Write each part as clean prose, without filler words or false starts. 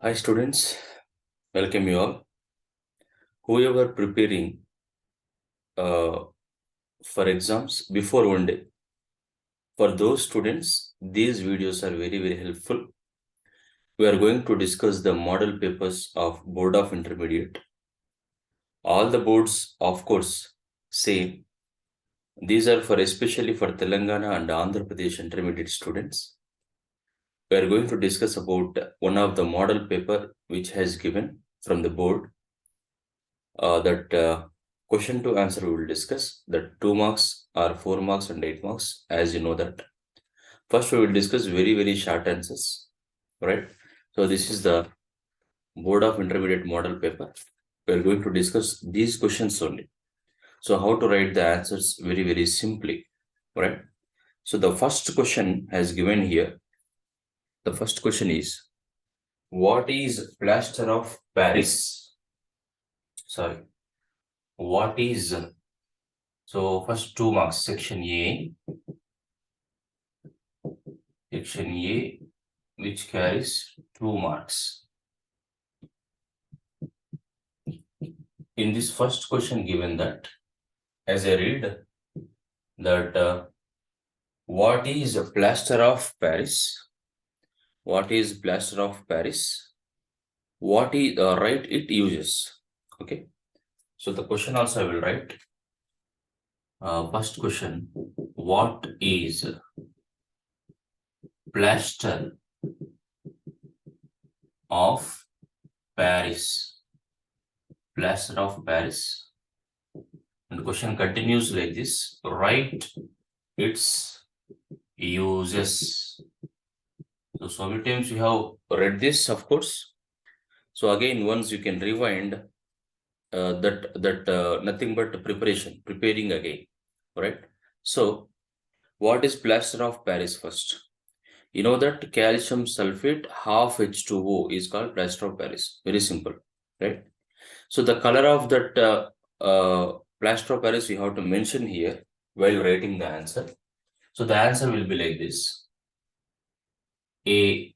Hi students, welcome you all. Whoever preparing for exams before one day, for those students, these videos are very helpful. We are going to discuss the model papers of Board of Intermediate. All the boards, of course, same. These are for especially for Telangana and Andhra Pradesh intermediate students. We are going to discuss about one of the model paper which has given from the board. That question to answer we will discuss. That 2 marks or 4 marks and 8 marks, as you know that. First, we will discuss very short answers, right? So this is the Board of Intermediate model paper. We are going to discuss these questions only. So how to write the answers very simply, right? So the first question has given here. The first question is, what is plaster of Paris? Sorry, what is, so first 2 marks, section A, which carries 2 marks. In this first question given that, as I read, that what is plaster of Paris? What is plaster of Paris? What is write it uses? Okay. So the question also I will write. First question, what is plaster of Paris? Plaster of Paris. And the question continues like this, write its uses. So many times you have read this, of course. So again, once you can rewind nothing but preparing again, right? So what is plaster of Paris first? You know that calcium sulfate half H2O is called plaster of Paris. Very simple, right? So the color of that plaster of Paris we have to mention here while writing the answer. So the answer will be like this. A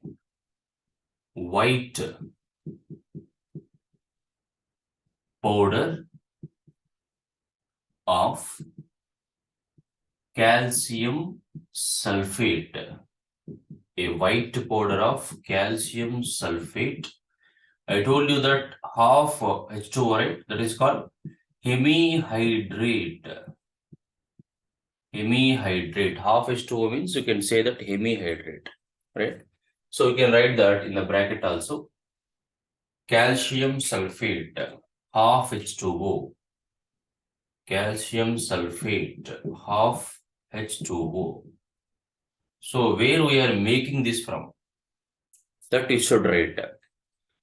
white powder of calcium sulfate. A white powder of calcium sulfate. I told you that half H2O, right? That is called hemihydrate. Hemihydrate. Half H2O means you can say that hemihydrate, right? So you can write that in the bracket also. Calcium sulfate, half H2O. Calcium sulfate, half H2O. So where we are making this from? That you should write.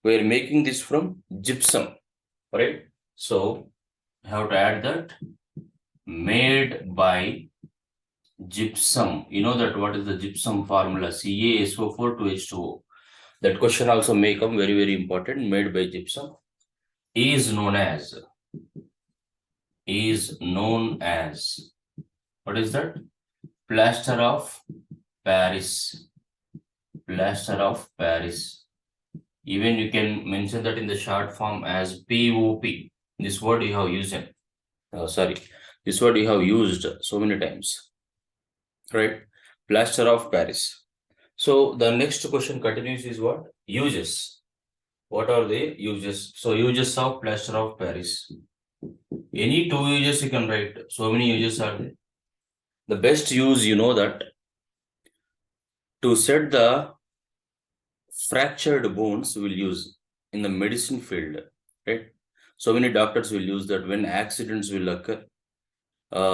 We are making this from gypsum, right? So I have to add that made by gypsum. You know that what is the gypsum formula? CaSO4 to H2O. That question also may come very important. Made by gypsum is known as what is that? Plaster of Paris. Plaster of Paris. Even you can mention that in the short form as POP. This word you have used. This word you have used so many times, right? Plaster of Paris. So the next question continues is what? Uses. What are the uses? So uses of plaster of Paris. Any 2 uses you can write. So many uses are there. The best use, you know that, to set the fractured bones will use in the medicine field, right? So many doctors will use that when accidents will occur,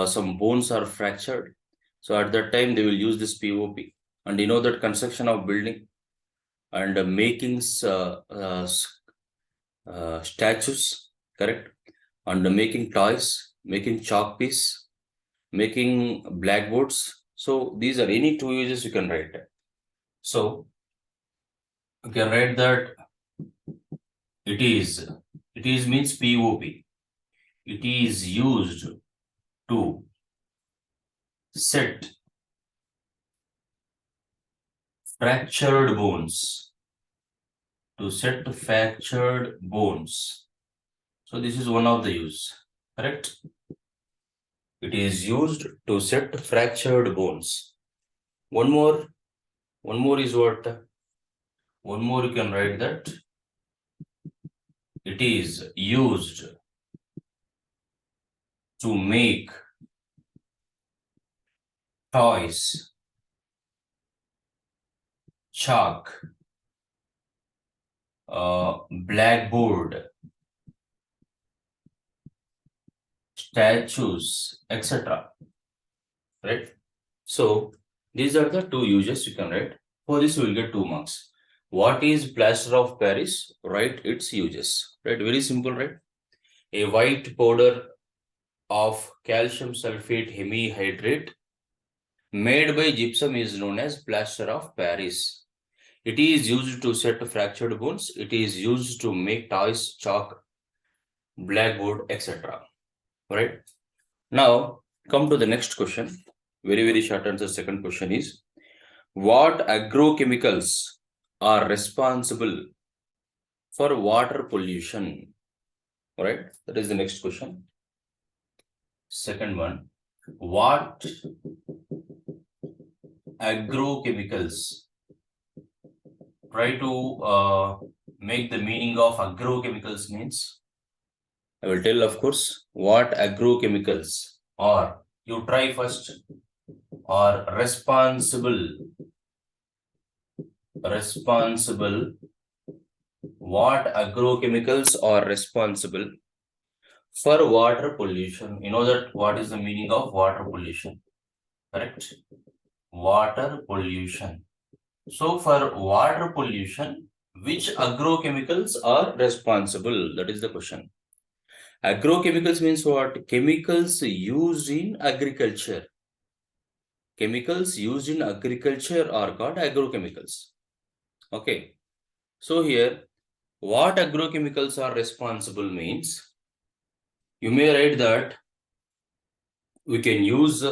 some bones are fractured. So at that time they will use this POP. And you know that construction of building and making statues, correct? And making toys, making chalk piece, making blackboards. So these are any 2 uses you can write. So you can write that it is means POP. It is used to set fractured bones. to set fractured bones. So this is one of the use, correct? It is used to set fractured bones. One more is what? One more you can write that it is used to make toys, chalk, blackboard, statues, etc. Right? So these are the two uses you can write. For this, you will get 2 marks. What is plaster of Paris? Write its uses. Right? Very simple, right? A white powder of calcium sulfate hemihydrate made by gypsum is known as plaster of Paris. It is used to set fractured bones. It is used to make toys, chalk, blackboard, etc. Right? Now, come to the next question. Very, very short answer. Second question is, what agrochemicals are responsible for water pollution? All right, that is the next question. Second one, what agrochemicals? Try to make the meaning of agrochemicals means. I will tell, of course, what agrochemicals are. You try first. Are responsible. What agrochemicals are responsible for water pollution? You know that what is the meaning of water pollution? Correct? Water pollution. So for water pollution, which agrochemicals are responsible? That is the question. Agrochemicals means what? Chemicals used in agriculture. Chemicals used in agriculture are called agrochemicals. Okay. So here, what agrochemicals are responsible means, you may write that we can use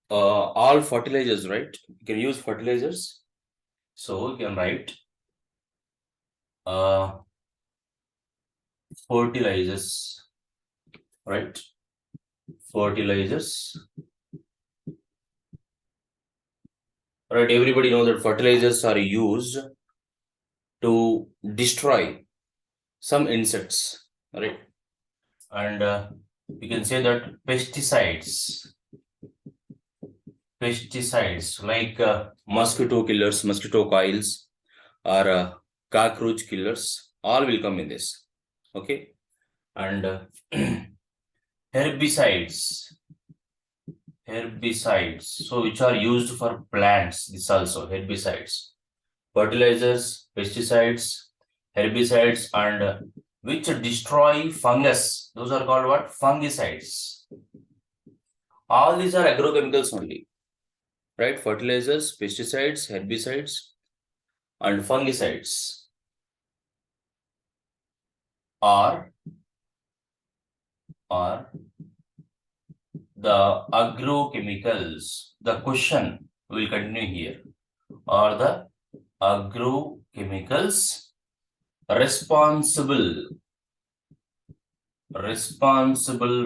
all fertilizers, right? You can use fertilizers. So you can write fertilizers, right? Fertilizers. Right, everybody knows that fertilizers are used to destroy some insects, right? And you can say that pesticides like mosquito killers, mosquito coils, or cockroach killers, all will come in this. Okay, and herbicides, so which are used for plants. This also herbicides, fertilizers, pesticides, herbicides, and which destroy fungus. Those are called what? Fungicides. All these are agrochemicals only, right? Fertilizers, pesticides, herbicides, and fungicides are the agrochemicals. The question will continue here. Are the agrochemicals responsible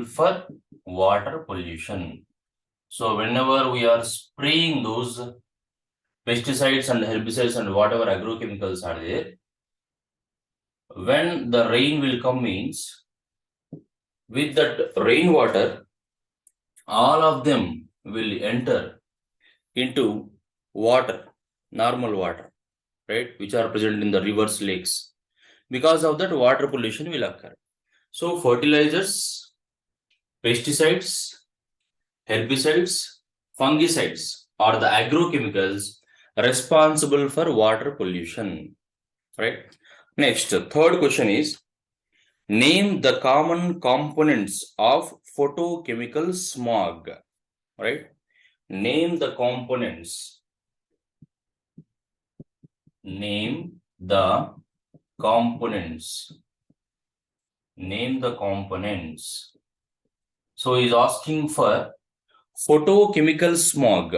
for water pollution? So whenever we are spraying those pesticides and herbicides and whatever agrochemicals are there, when the rain will come means, with that rainwater, all of them will enter into water, normal water, right, which are present in the rivers, lakes. Because of that, water pollution will occur. So fertilizers, pesticides, herbicides, fungicides are the agrochemicals responsible for water pollution, right? Next, third question is, name the common components of photochemical smog, right? Name the components. Name the components. So he's asking for photochemical smog.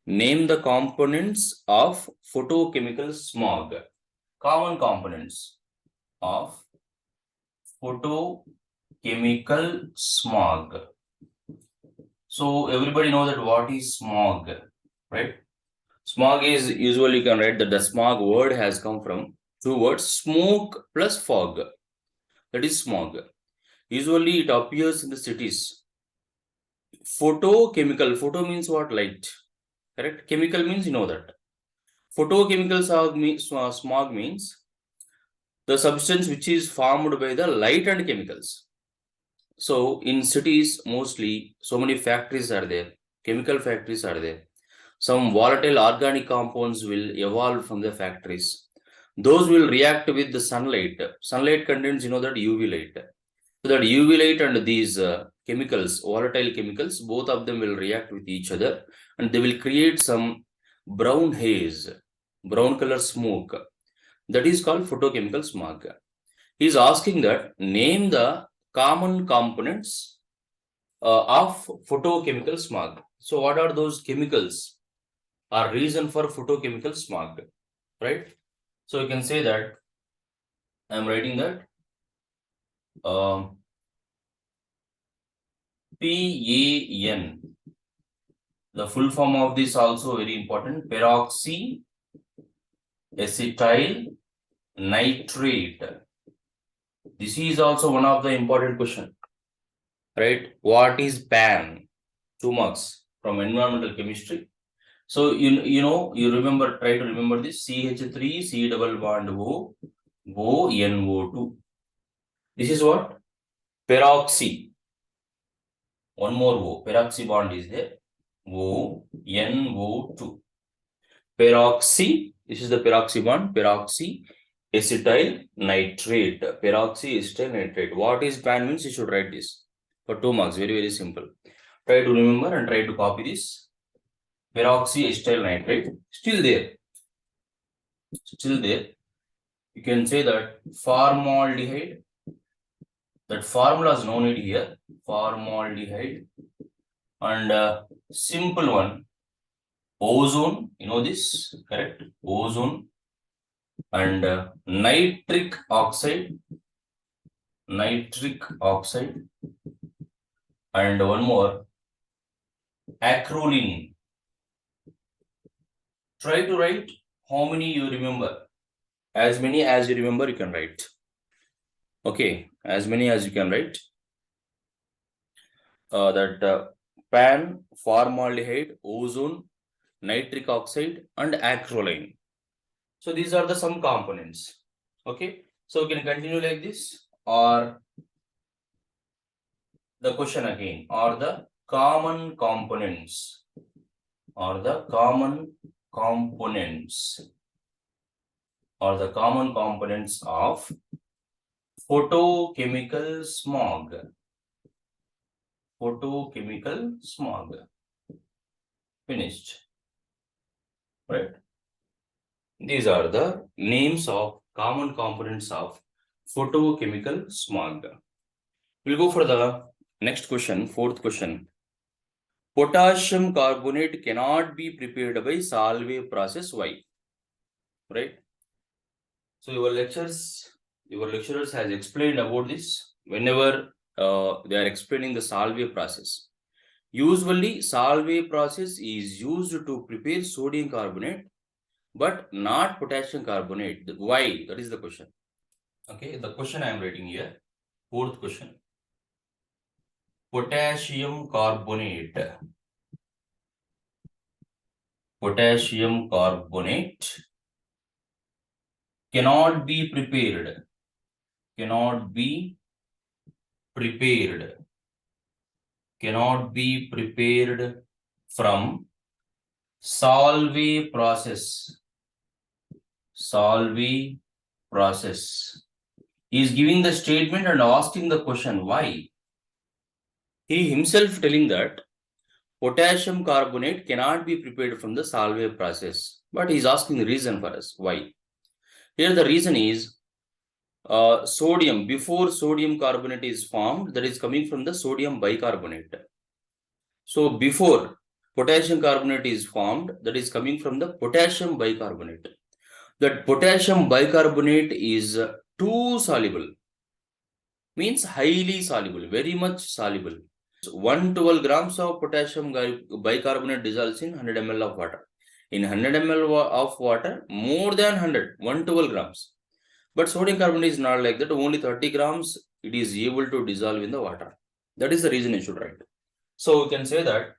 Name the components of photochemical smog. Common components of photochemical smog. So everybody knows that what is smog, right? Smog is usually you can write that the smog word has come from two words, smoke plus fog. That is smog. Usually it appears in the cities. Photochemical, photo means what? Light, correct? Chemical means you know that. Photochemical smog means the substance which is formed by the light and chemicals. So in cities, mostly so many factories are there, chemical factories are there. Some volatile organic compounds will evolve from the factories. Those will react with the sunlight. Sunlight contains, you know, that UV light. So that UV light and these chemicals, volatile chemicals, both of them will react with each other and they will create some brown haze, brown color smoke. That is called photochemical smog. He is asking that name the common components of photochemical smog. So what are those chemicals or reason for photochemical smog, right? So you can say that I am writing that PAN. The full form of this also very important. Peroxy acetyl nitrate. This is also one of the important question, right? What is PAN? 2 marks from environmental chemistry. So you remember, try to remember this. CH3 C double bond O NO2. This is what? Peroxy. One more O. Peroxy bond is there. O NO2. Peroxy. This is the peroxy bond. Peroxy acetyl nitrate. Peroxy acetyl nitrate. What is PAN means? You should write this for 2 marks. Very, very simple. Try to remember and try to copy this. Peroxy acetyl nitrate. Still there. You can say that formaldehyde. That formula is no need here. Formaldehyde. And simple one. Ozone. You know this, correct? Ozone. And nitric oxide. And one more. Acrolein. Try to write how many you remember. As many as you remember, you can write. Okay, as many as you can write. PAN, formaldehyde, ozone, nitric oxide, and acrolein. So these are the some components. Okay, so we can continue like this, or the question again, or the common components, of photochemical smog. Finished. Right. These are the names of common components of photochemical smog. We'll go for the next question, fourth question. Potassium carbonate cannot be prepared by Solvay process. Why? Right. So your lecturers has explained about this whenever they are explaining the Solvay process. Usually Solvay process is used to prepare sodium carbonate, but not potassium carbonate. Why? That is the question. Okay, the question I am writing here. Fourth question. Potassium carbonate cannot be prepared from Solvay process. He is giving the statement and asking the question why. He himself telling that potassium carbonate cannot be prepared from the Solvay process, but he is asking the reason for us why. Here the reason is sodium, before sodium carbonate is formed, that is coming from the sodium bicarbonate. So before potassium carbonate is formed, that is coming from the potassium bicarbonate. That potassium bicarbonate is too soluble, means highly soluble, very much soluble. 112 grams of potassium bicarbonate dissolves in 100 ml of water. In 100 ml of water, more than 112 grams. But sodium carbonate is not like that. Only 30 grams it is able to dissolve in the water. That is the reason you should write. So we can say that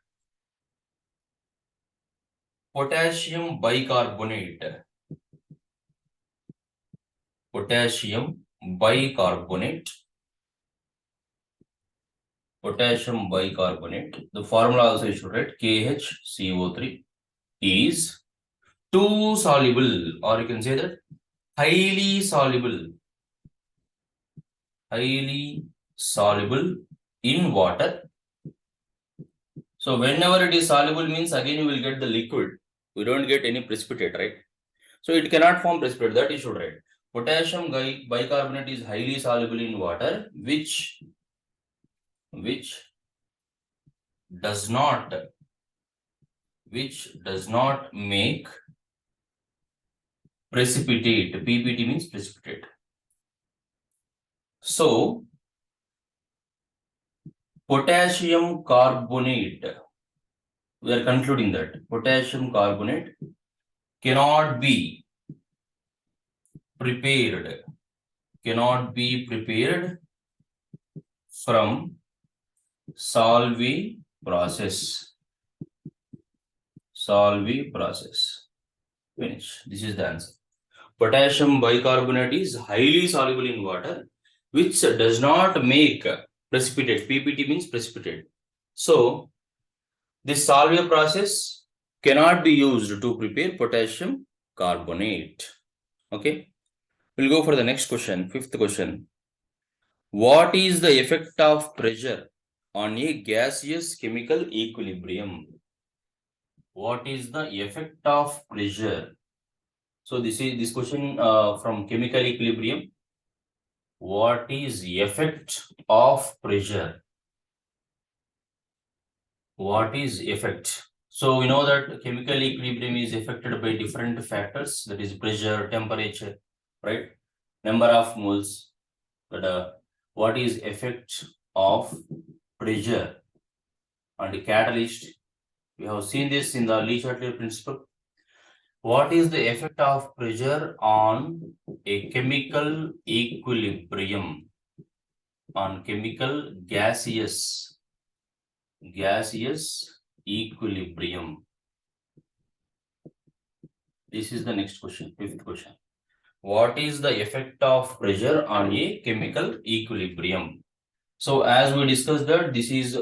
potassium bicarbonate, potassium bicarbonate, the formula also you should write KHCO3 is too soluble, or you can say that highly soluble in water. So whenever it is soluble means again you will get the liquid. We don't get any precipitate, right? So it cannot form precipitate, that you should write. Potassium bicarbonate is highly soluble in water, which does not make precipitate. PPT means precipitate. So potassium carbonate, we are concluding that potassium carbonate cannot be prepared from Solvay process. Finish. This is the answer. Potassium bicarbonate is highly soluble in water, which does not make precipitate. PPT means precipitate. So this Solvay process cannot be used to prepare potassium carbonate. Okay. We'll go for the next question, fifth question. What is the effect of pressure on a gaseous chemical equilibrium? What is the effect of pressure? So this question from chemical equilibrium. What is the effect of pressure? What is effect? So we know that chemical equilibrium is affected by different factors, that is pressure, temperature, right? Number of moles. But what is effect of pressure on the catalyst? We have seen this in the Le principle. What is the effect of pressure on a chemical equilibrium? On chemical gaseous equilibrium. This is the next question, fifth question. What is the effect of pressure on a chemical equilibrium? So as we discussed that, this is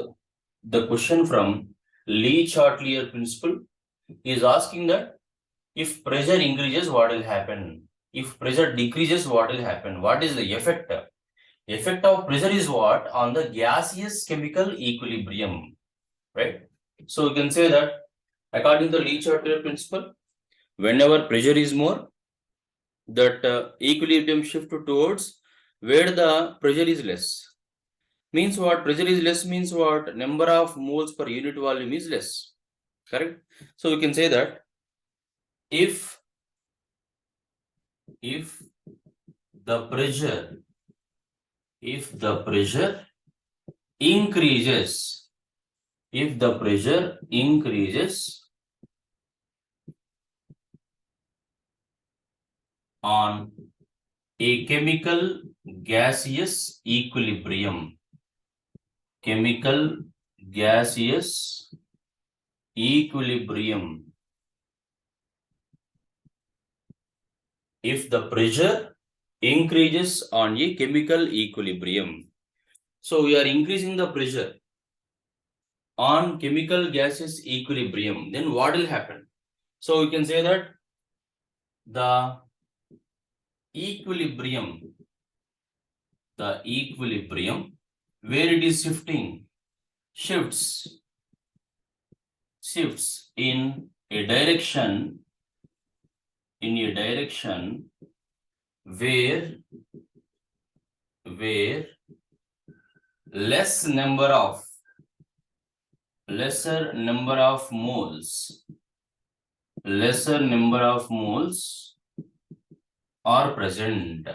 the question from Le principle. He is asking that if pressure increases, what will happen? If pressure decreases, what will happen? What is the effect? Effect of pressure is what? On the gaseous chemical equilibrium, right? So we can say that according to Le principle, whenever pressure is more, that equilibrium shift towards where the pressure is less. Means what? Pressure is less means what? Number of moles per unit volume is less. Correct? So we can say that if the pressure increases, on a chemical gaseous equilibrium, if the pressure increases on a chemical equilibrium. So we are increasing the pressure on chemical gaseous equilibrium, then what will happen? So we can say that the equilibrium where it is shifts in a direction where less number of lesser number of moles are present.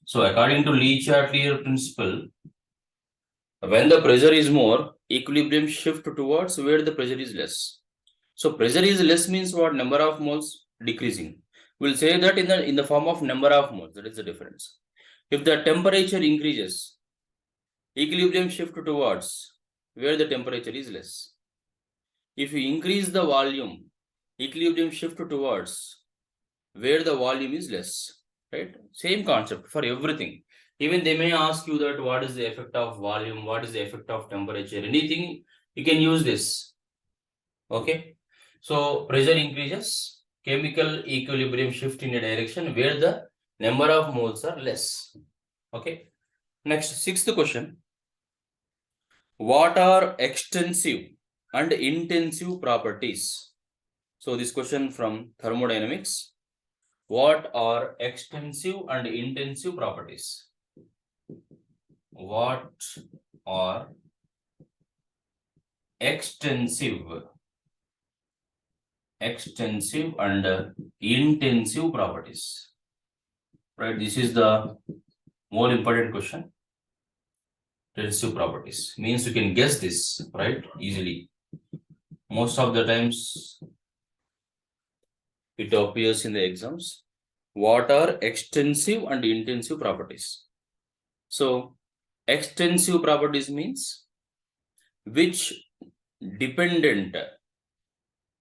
So according to Lee-Chatelier principle, when the pressure is more, equilibrium shift towards where the pressure is less. So pressure is less means what? Number of moles decreasing. We'll say that in the form of number of moles. That is the difference. If the temperature increases, equilibrium shift towards where the temperature is less. If you increase the volume, equilibrium shift towards where the volume is less. Right? Same concept for everything. Even they may ask you that what is the effect of volume, what is the effect of temperature, anything you can use this. Okay. So pressure increases, chemical equilibrium shift in a direction where the number of moles are less. Okay. Next, sixth question. What are extensive and intensive properties? So this question from thermodynamics. What are extensive and intensive properties? What are extensive and intensive properties? Right, this is the more important question. Intensive properties means you can guess this, right, easily. Most of the times it appears in the exams. What are extensive and intensive properties? So extensive properties means which dependent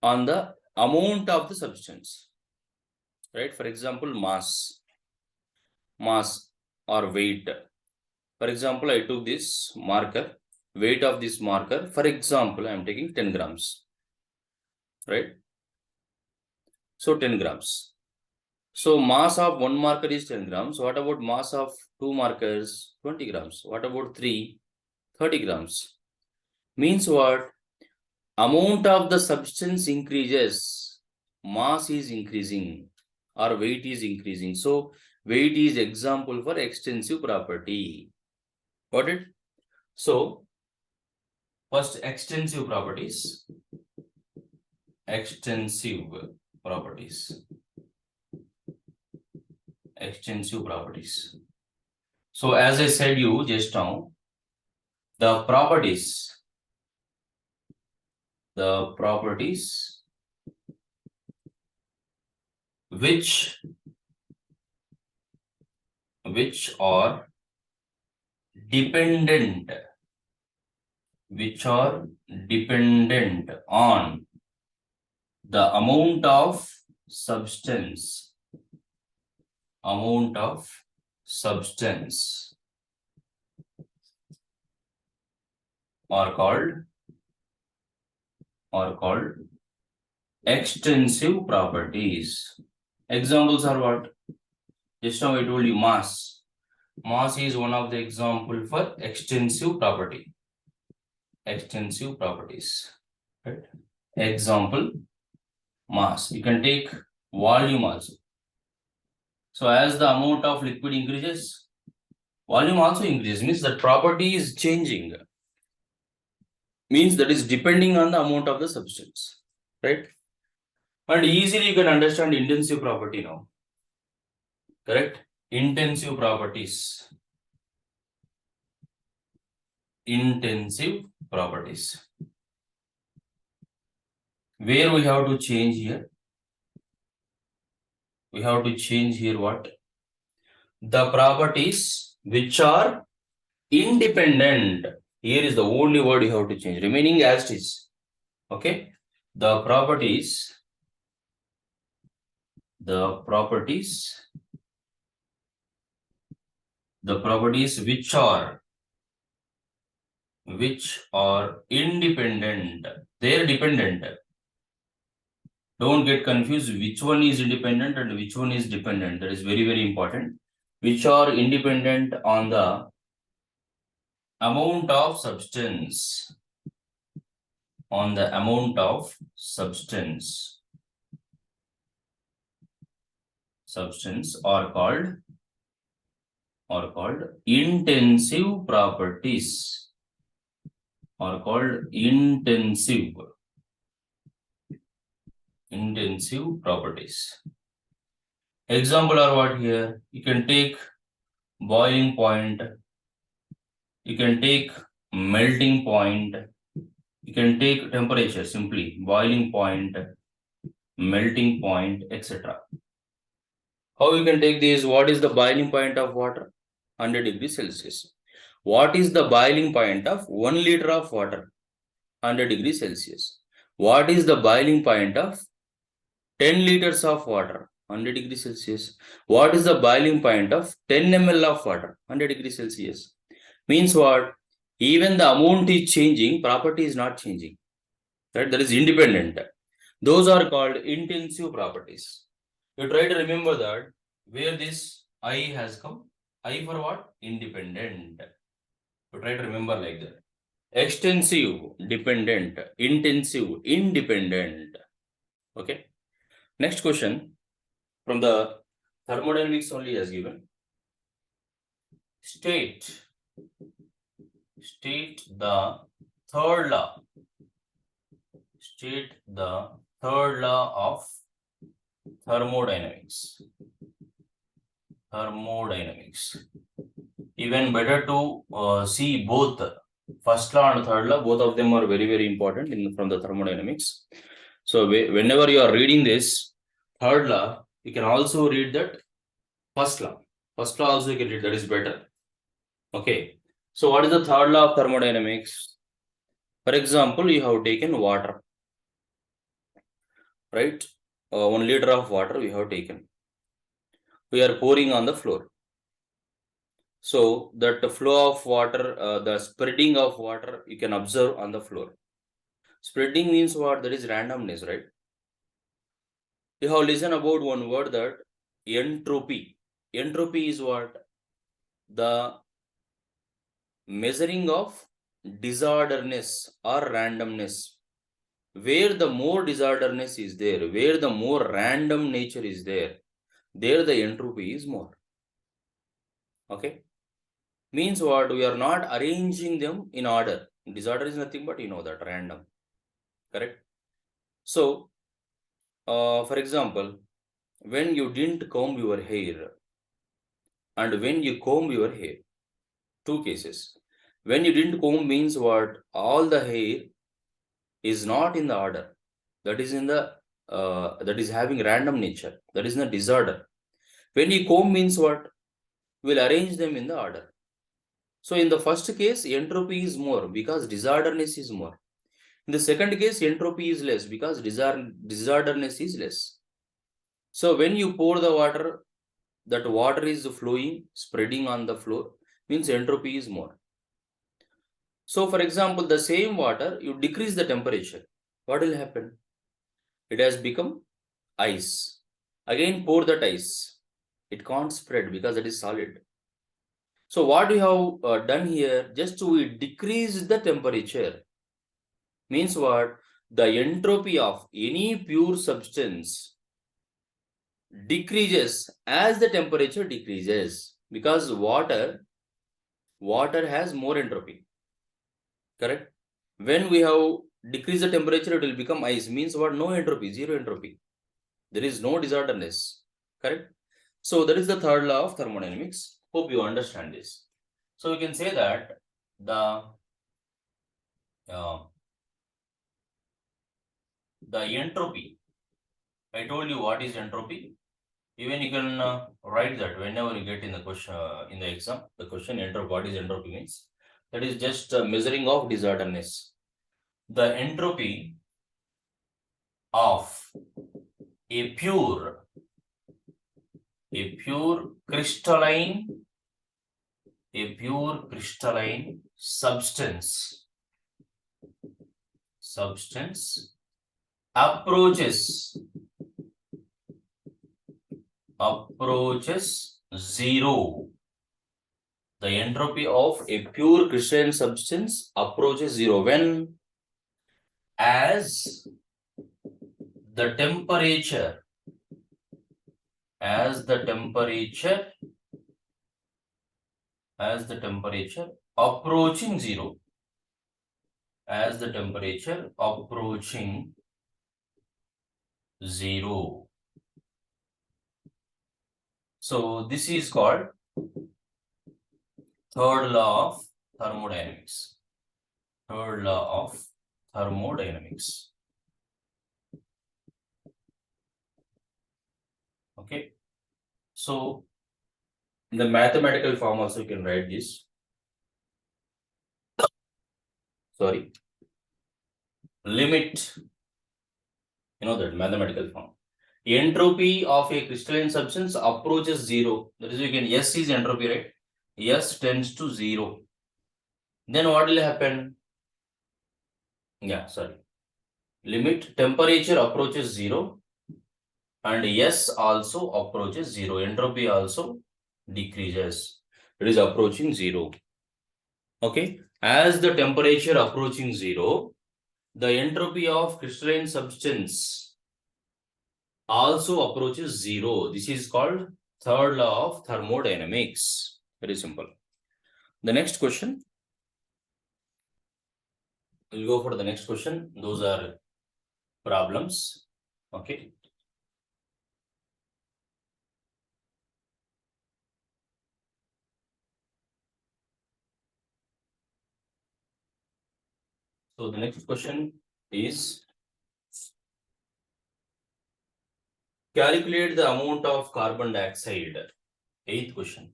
on the amount of the substance, right? For example, mass or weight. For example, I took this marker, weight of this marker. For example, I am taking 10 grams, right? So 10 grams. So mass of one marker is 10 grams. What about mass of two markers? 20 grams. What about 3? 30 grams. Means what? Amount of the substance increases, mass is increasing or weight is increasing. So weight is example for extensive property. Got it? So first, extensive properties. Extensive properties. So as I said you just now, the properties which are dependent on the amount of substance are called extensive properties. Examples are what? Just now I told you mass. Mass is one of the example for extensive property. Extensive properties. Right? Example, mass. You can take volume also. So as the amount of liquid increases, volume also increases. Means that property is changing. Means that is depending on the amount of the substance. Right? And easily you can understand intensive property now. Correct? Intensive properties. Where we have to change here? We have to change here what? The properties which are independent. Here is the only word you have to change. Remaining as it is. Okay? The properties which are independent. They are dependent. Don't get confused which one is independent and which one is dependent. That is very, very important. Which are independent on the amount of substance. Substance are called intensive properties. are called intensive properties. Example are what here? You can take boiling point, you can take melting point, you can take temperature simply, boiling point, melting point, etc. How you can take these? What is the boiling point of water? 100 degrees Celsius. What is the boiling point of 1 liter of water? 100 degrees Celsius. What is the boiling point of 10 liters of water? 100 degrees Celsius. What is the boiling point of 10 ml of water? 100 degrees Celsius. Means what? Even the amount is changing, property is not changing. Right? That is independent. Those are called intensive properties. You try to remember that where this I has come. I for what? Independent. You try to remember like that. Extensive, dependent. Intensive, independent. Okay. Next question from the thermodynamics only has given. State the third law. State the third law of thermodynamics. Even better to see both first law and third law. Both of them are very, very important from the thermodynamics. So whenever you are reading this third law, you can also read that first law. First law also you can read, that is better. Okay. So what is the third law of thermodynamics? For example, you have taken water, right? 1 liter of water we have taken. We are pouring on the floor. So that the flow of water, the spreading of water, you can observe on the floor. Spreading means what? That is randomness, right? You have listened about one word, that entropy. Entropy is what? The measuring of disorderness or randomness. Where the more disorderness is there, where the more random nature is there the entropy is more. Okay. Means what? We are not arranging them in order. Disorder is nothing but, you know, that random. Correct? So, for example, when you didn't comb your hair and when you comb your hair, two cases. When you didn't comb means what? All the hair is not in the order. That is in the that is having random nature. That is in the disorder. When you comb means what? We'll arrange them in the order. So in the first case, entropy is more because disorderness is more. In the second case, entropy is less because disorderness is less. So when you pour the water, that water is flowing, spreading on the floor, means entropy is more. So for example, the same water, you decrease the temperature. What will happen? It has become ice. Again, pour that ice. It can't spread because it is solid. So what we have done here, just we decrease the temperature. Means what? The entropy of any pure substance decreases as the temperature decreases, because water has more entropy. Correct? When we have decreased the temperature, it will become ice. Means what? No entropy, zero entropy. There is no disorderness. Correct? So that is the third law of thermodynamics. Hope you understand this. So we can say that the entropy, I told you what is entropy. Even you can write that whenever you get in the question in the exam, the question entropy, what is entropy means. That is just measuring of disorderness. The entropy of a pure crystalline substance approaches zero. The entropy of a pure crystalline substance approaches zero when, as the temperature approaching zero. as the temperature approaching 0. So this is called third law of thermodynamics. Third law of thermodynamics. Okay. So in the mathematical form also you can write this. Sorry. Limit. You know that mathematical form. Entropy of a crystalline substance approaches 0. That is, you can S is entropy, right? S tends to 0. Then what will happen? Yeah, sorry. Limit temperature approaches 0 and S also approaches 0. Entropy also decreases. It is approaching 0. Okay. As the temperature approaching 0, the entropy of crystalline substance also approaches 0. This is called third law of thermodynamics. Very simple. The next question. We'll go for the next question. Those are problems. Okay. So the next question is, calculate the amount of carbon dioxide. 8th question.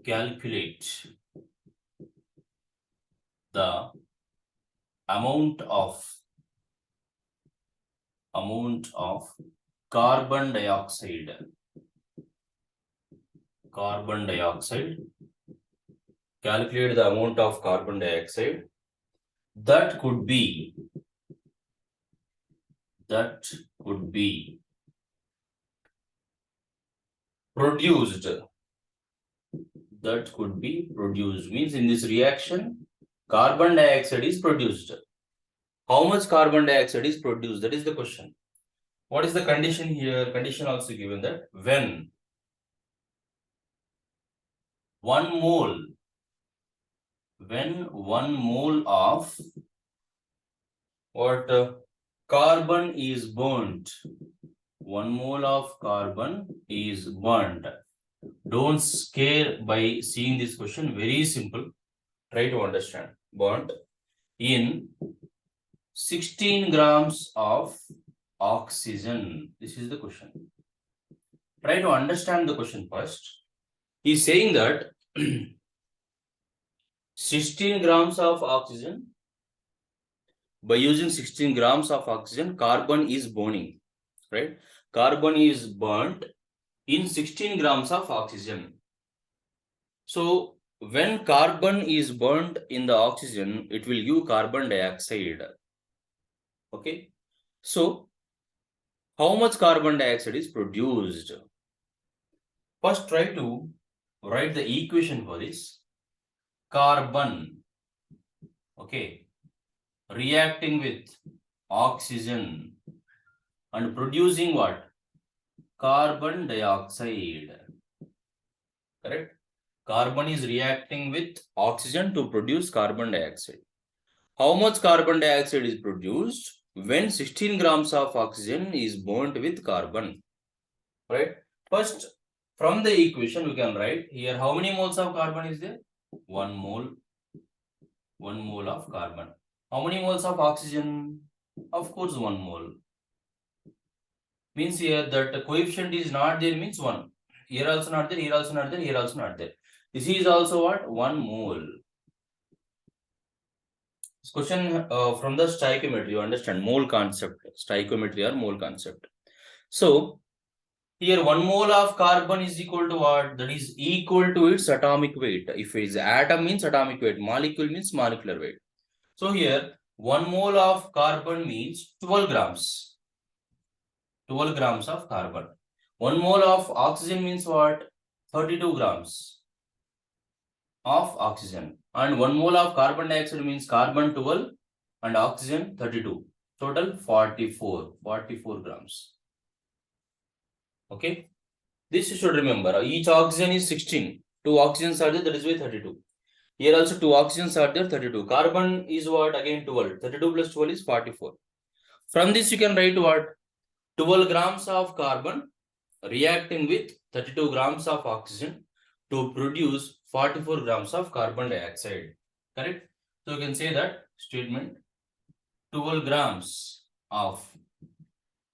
Calculate the amount of carbon dioxide. Carbon dioxide. Calculate the amount of carbon dioxide that could be produced. That could be produced means in this reaction carbon dioxide is produced. How much carbon dioxide is produced? That is the question. What is the condition here? Condition also given that when 1 mole of carbon is burnt. 1 mole of carbon is burnt. Don't scare by seeing this question. Very simple. Try to understand. Burnt in 16 grams of oxygen. This is the question. Try to understand the question first. He's saying that 16 grams of oxygen, by using 16 grams of oxygen, carbon is burning, right? Carbon is burnt in 16 grams of oxygen. So when carbon is burnt in the oxygen, it will give carbon dioxide. Okay. So how much carbon dioxide is produced? First, try to write the equation for this. Carbon, okay, reacting with oxygen and producing what? Carbon dioxide. Correct? Carbon is reacting with oxygen to produce carbon dioxide. How much carbon dioxide is produced when 16 grams of oxygen is burnt with carbon? Right? First, from the equation, we can write here how many moles of carbon is there? 1 mole. 1 mole of carbon. How many moles of oxygen? Of course, 1 mole. Means here that the coefficient is not there means 1. Here also not there, here also not there, here also not there. This is also what? 1 mole. This question from the stoichiometry, you understand mole concept, stoichiometry or mole concept. So here 1 mole of carbon is equal to what? That is equal to its atomic weight. If it is atom means atomic weight, molecule means molecular weight. So here 1 mole of carbon means 12 grams. 12 grams of carbon. 1 mole of oxygen means what? 32 grams of oxygen. And 1 mole of carbon dioxide means carbon 12 and oxygen 32. Total 44 grams. Okay. This you should remember. Each oxygen is 16. 2 oxygens are there, that is why 32. Here also 2 oxygens are there, 32. Carbon is what? Again 12. 32 plus 12 is 44. From this you can write what? 12 grams of carbon reacting with 32 grams of oxygen to produce 44 grams of carbon dioxide. Correct? So you can say that statement 12 grams of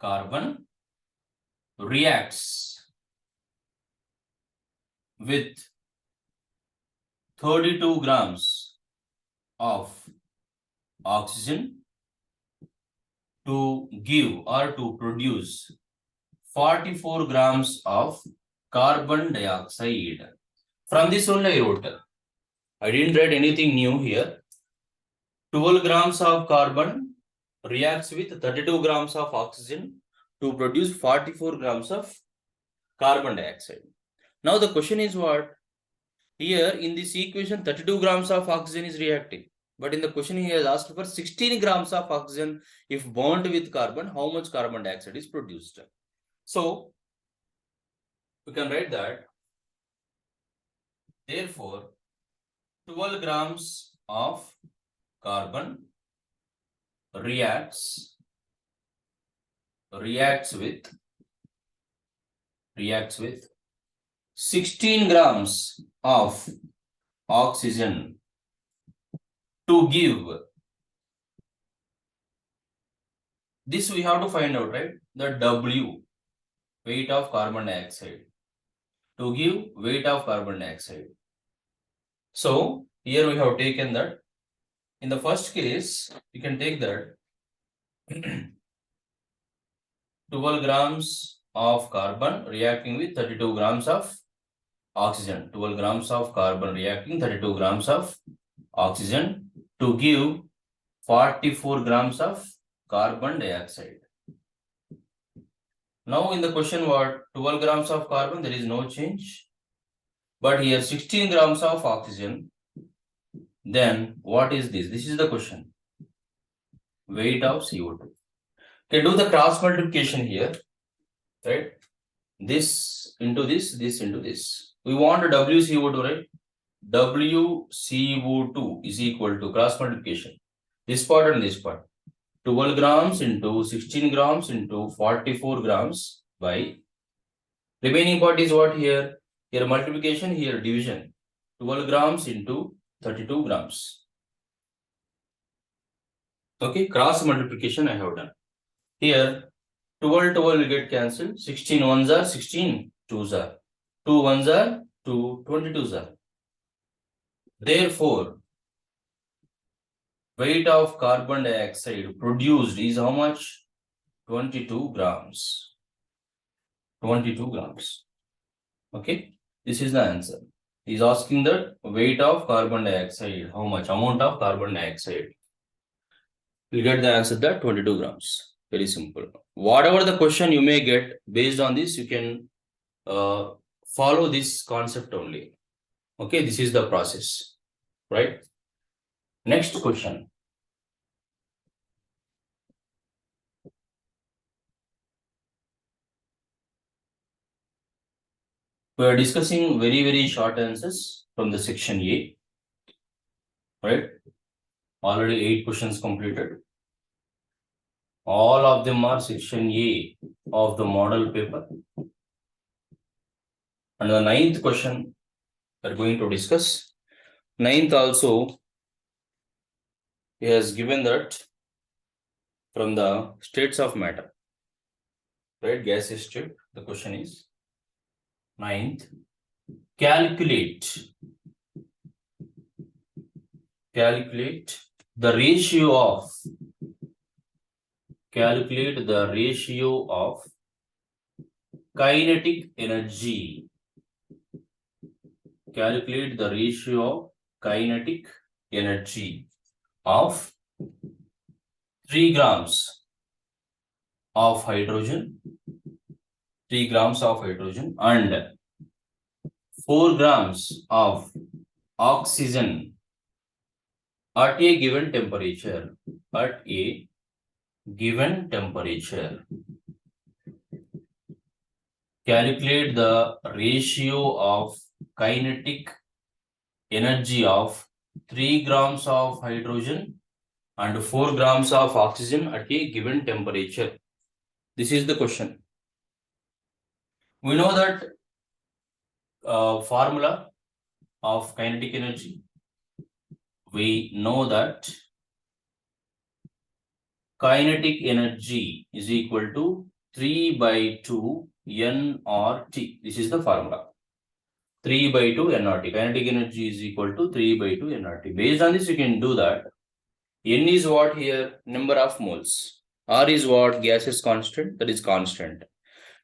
carbon reacts with 32 grams of oxygen to give or to produce 44 grams of carbon dioxide. From this only I wrote. I didn't write anything new here. 12 grams of carbon reacts with 32 grams of oxygen to produce 44 grams of carbon dioxide. Now the question is what? Here in this equation 32 grams of oxygen is reacting. But in the question he has asked for 16 grams of oxygen if bound with carbon, how much carbon dioxide is produced? So we can write that therefore 12 grams of carbon reacts with 16 grams of oxygen to give. This we have to find out, right? The W, weight of carbon dioxide. To give weight of carbon dioxide. So here we have taken that. In the first case, you can take that 12 grams of carbon reacting with 32 grams of oxygen. 12 grams of carbon reacting 32 grams of oxygen to give 44 grams of carbon dioxide. Now in the question what? 12 grams of carbon, there is no change. But here 16 grams of oxygen. Then what is this? This is the question. Weight of CO2. Okay, do the cross multiplication here. Right? This into this, this into this. We want WCO2, right? WCO2 is equal to cross multiplication. This part and this part. 12 grams into 16 grams into 44 grams by remaining part is what here? Here multiplication, here division. 12 grams into 32 grams. Okay, cross multiplication I have done. Here 12 will get cancelled. 16 ones are 16 twos are. 2 ones are 2 22s are. Therefore, weight of carbon dioxide produced is how much? 22 grams. 22 grams. Okay, this is the answer. He is asking the weight of carbon dioxide. How much? Amount of carbon dioxide. You'll get the answer that 22 grams. Very simple. Whatever the question you may get, based on this, you can follow this concept only. Okay, this is the process. Right? Next question. We are discussing very short answers from the section A. Right? Already 8 questions completed. All of them are section A of the model paper. And the 9th question we are going to discuss. 9th also, he has given that from the states of matter. Right? Gaseous state. The question is 9th. Calculate the ratio of kinetic energy. Calculate the ratio of kinetic energy of 3 grams of hydrogen, 3 grams of hydrogen and 4 grams of oxygen at a given temperature. At a given temperature. Calculate the ratio of kinetic energy of 3 grams of hydrogen and 4 grams of oxygen at a given temperature? This is the question. We know that formula of kinetic energy. We know that kinetic energy is equal to 3 by 2 nRT. This is the formula. 3 by 2 nRT. Kinetic energy is equal to 3 by 2 nRT. Based on this, you can do that. N is what here? Number of moles. R is what? Gaseous constant. That is constant.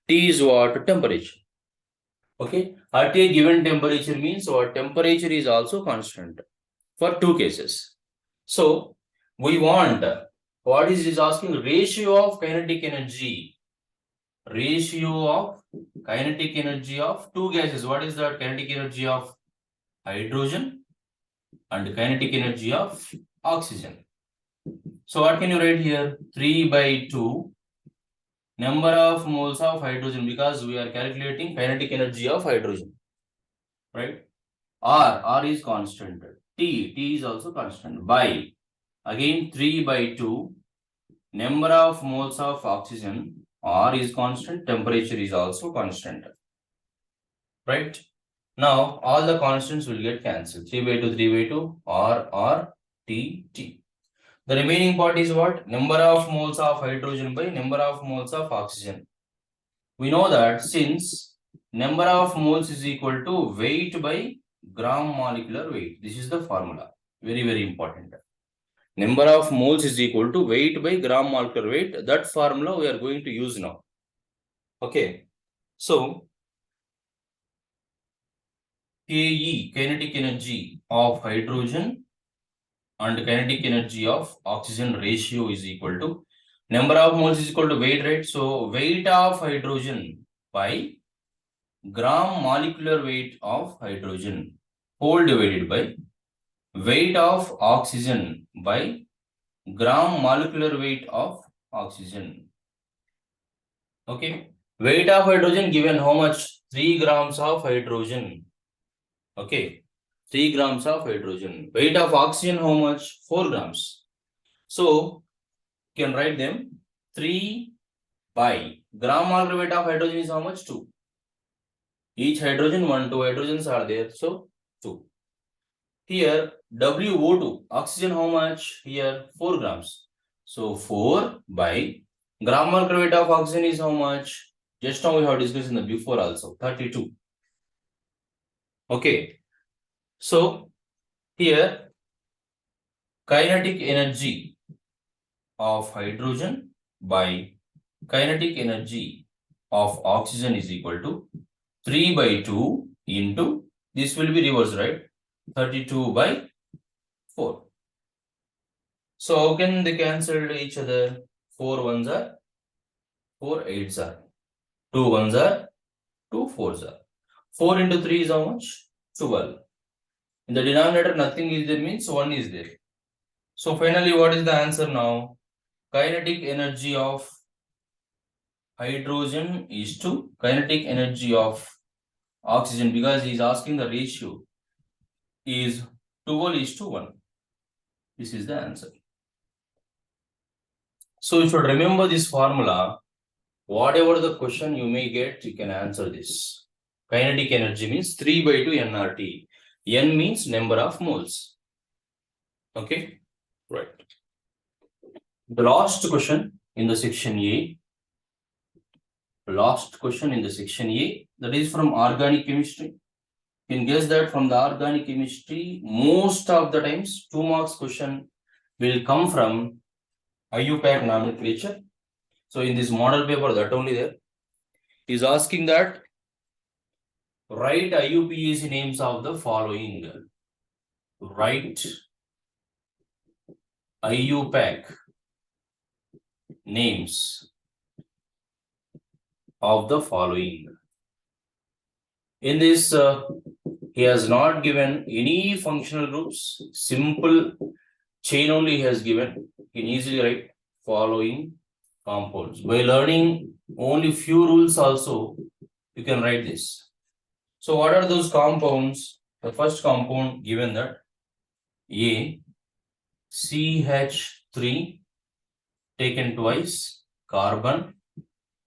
T is what? Temperature. Okay. At a given temperature means what? Temperature is also constant for two cases. So we want, what is this asking? Ratio of kinetic energy. Ratio of kinetic energy of two gases. What is that? Kinetic energy of hydrogen and kinetic energy of oxygen. So what can you write here? 3 by 2 number of moles of hydrogen, because we are calculating kinetic energy of hydrogen, right? R is constant. T is also constant. By, again 3 by 2 number of moles of oxygen. R is constant, temperature is also constant, right? Now all the constants will get cancelled. 3 by 2, 3 by 2, R, T. The remaining part is what? Number of moles of hydrogen by number of moles of oxygen. We know that since number of moles is equal to weight by gram molecular weight. This is the formula. Very, very important. Number of moles is equal to weight by gram molecular weight. That formula we are going to use now. Okay. So, Ke, kinetic energy of hydrogen and kinetic energy of oxygen ratio is equal to number of moles is equal to weight, right? So weight of hydrogen by gram molecular weight of hydrogen whole divided by weight of oxygen by gram molecular weight of oxygen. Okay, weight of hydrogen given how much? 3 grams of hydrogen. Okay, 3 grams of hydrogen. Weight of oxygen how much? 4 grams. So you can write them 3 by gram molecular weight of hydrogen is how much? 2. Each hydrogen 1, 2 hydrogens are there, so 2. Here WO2 oxygen how much? Here 4 grams. So 4 by gram molecular weight of oxygen is how much? Just now we have discussed in the before also, 32. Okay. So here kinetic energy of hydrogen by kinetic energy of oxygen is equal to 3 by 2 into, this will be reversed, right? 32 by 4. So how can they cancel each other? 4 ones are 4 8s are 2 ones are 2 4s are 4 into 3 is how much? 12. In the denominator nothing is there means 1 is there. So finally what is the answer now? Kinetic energy of hydrogen is to kinetic energy of oxygen, because he is asking the ratio is 12 is to 1. This is the answer. So you should remember this formula. Whatever the question you may get, you can answer this. Kinetic energy means 3 by 2 nRT. N means number of moles. Okay, right. The last question in the section A. Last question in the section A, that is from organic chemistry. You can guess that from the organic chemistry, most of the times 2 marks question will come from IUPAC nomenclature. So in this model paper, that only there is asking that write IUPAC names of the following. Write IUPAC names of the following. In this, he has not given any functional groups, simple chain only he has given. You can easily write following compounds. By learning only few rules also, you can write this. So what are those compounds? The first compound given that A, CH3 taken twice, carbon,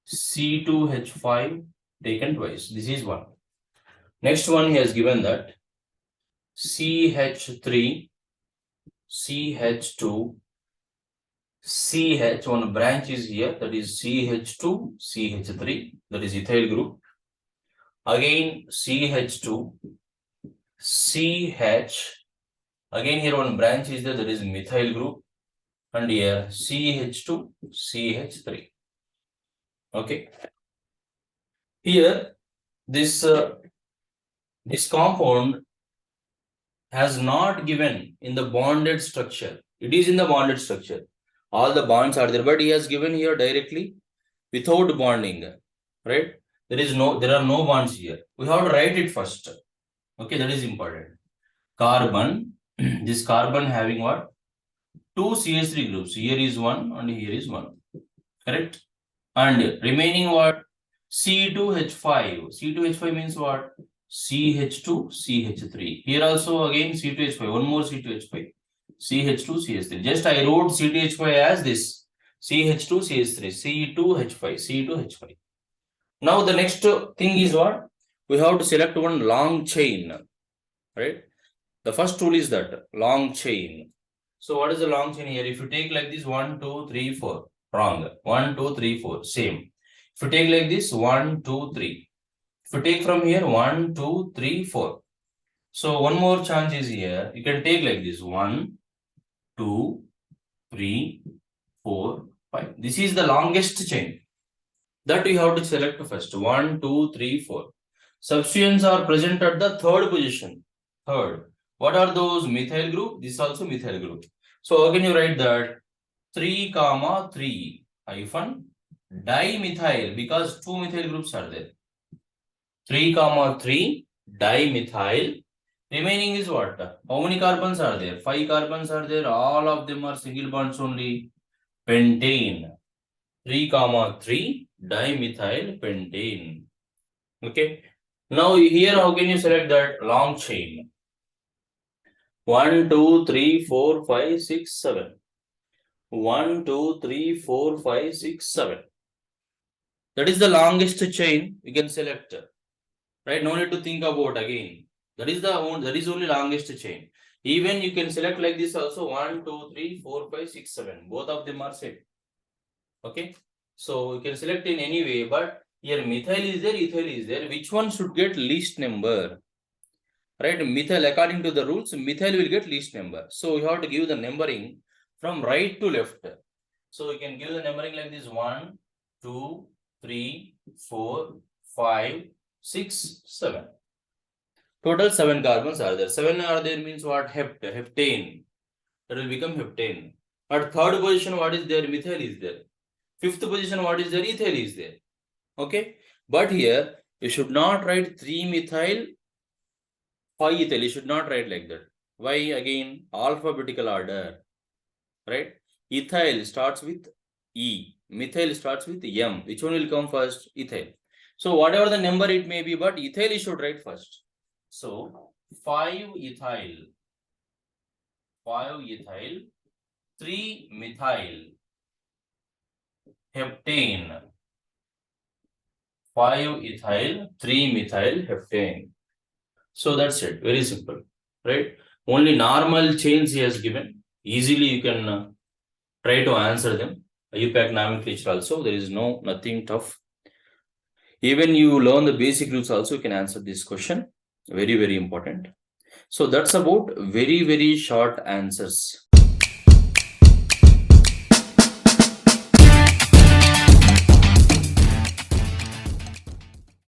C2H5 taken twice. This is one. Next one he has given that CH3, CH2, CH, one branch is here, that is CH2, CH3, that is ethyl group. Again CH2, CH, again here one branch is there, that is methyl group, and here CH2, CH3. Okay. Here this compound has not given in the bonded structure. It is in the bonded structure. All the bonds are there, but he has given here directly without bonding, right? There are no bonds here. We have to write it first. Okay, that is important. Carbon, this carbon having what? 2 CH3 groups. Here is one and here is one. Correct? And remaining what? C2H5. C2H5 means what? CH2, CH3. Here also again C2H5. One more C2H5. CH2, CH3. Just I wrote C2H5 as this. CH2, CH3. C2H5. C2H5. Now the next thing is what? We have to select one long chain. Right? The first tool is that long chain. So what is the long chain here? If you take like this 1, 2, 3, 4. Wrong. 1, 2, 3, 4. Same. If you take like this 1, 2, 3. If you take from here 1, 2, 3, 4. So one more chance is here. You can take like this 1, 2, 3, 4, 5. This is the longest chain. That we have to select first. 1, 2, 3, 4. Substituents are present at the third position. Third. What are those? Methyl group. This is also methyl group. So how can you write that? 3, 3 hyphen dimethyl, because 2 methyl groups are there. 3, 3 dimethyl. Remaining is what? How many carbons are there? 5 carbons are there. All of them are single bonds only. Pentane. 3, 3 dimethyl pentane. Okay. Now here how can you select that? Long chain. 1, 2, 3, 4, 5, 6, 7. 1, 2, 3, 4, 5, 6, 7. That is the longest chain we can select. Right? No need to think about again. That is only longest chain. Even you can select like this also 1, 2, 3, 4, 5, 6, 7. Both of them are same. Okay. So you can select in any way, but here methyl is there, ethyl is there. Which one should get least number? Right? Methyl, according to the rules, methyl will get least number. So you have to give the numbering from right to left. So you can give the numbering like this 1, 2, 3, 4, 5, 6, 7. Total 7 carbons are there. 7 are there means what? Heptane. That will become heptane. At third position, what is there? Methyl is there. Fifth position, what is there? Ethyl is there. Okay. But here, you should not write 3 methyl, 5 ethyl. You should not write like that. Why? Again, alphabetical order. Right? Ethyl starts with E. Methyl starts with M. Which one will come first? Ethyl. So whatever the number it may be, but ethyl you should write first. So 5 ethyl, 3 methyl, heptane. 5 ethyl, 3 methyl, heptane. So that's it. Very simple. Right? Only normal chains he has given. Easily you can try to answer them. IUPAC nomenclature also. There is nothing tough. Even you learn the basic rules also, you can answer this question. Very, very important. So that's about very, very short answers.